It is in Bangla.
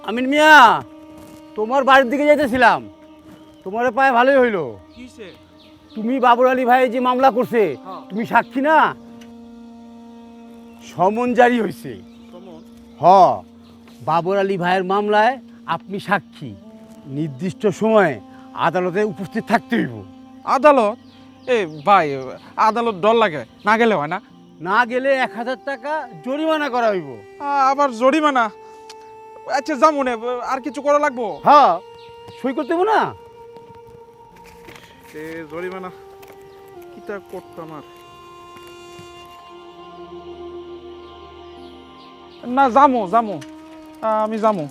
আমিন মিয়া, তোমার বাড়ির দিকে যাইতেছিলাম, তোমার পায়ে ভালোই হইলো। কিসে? তুমি বাবুর আলী ভাই যে মামলা করছে, তুমি সাক্ষী না? সমন জারি হয়েছে। হ, বাবুর আলী ভাইয়ের মামলায় আপনি সাক্ষী, নির্দিষ্ট সময়ে আদালতে উপস্থিত থাকতে হইব। আদালত? এ ভাই, আদালত ডর লাগে, না গেলে হয় না? না গেলে 1000 টাকা জরিমানা করা হইব। আবার জরিমানা? আচ্ছা যাবো না, আর কিছু করা লাগবো? হ্যাঁ, সই করতে হইব না? সে জরিমানা কিটা করতাম আর না, যামো যামো, আমি যামো।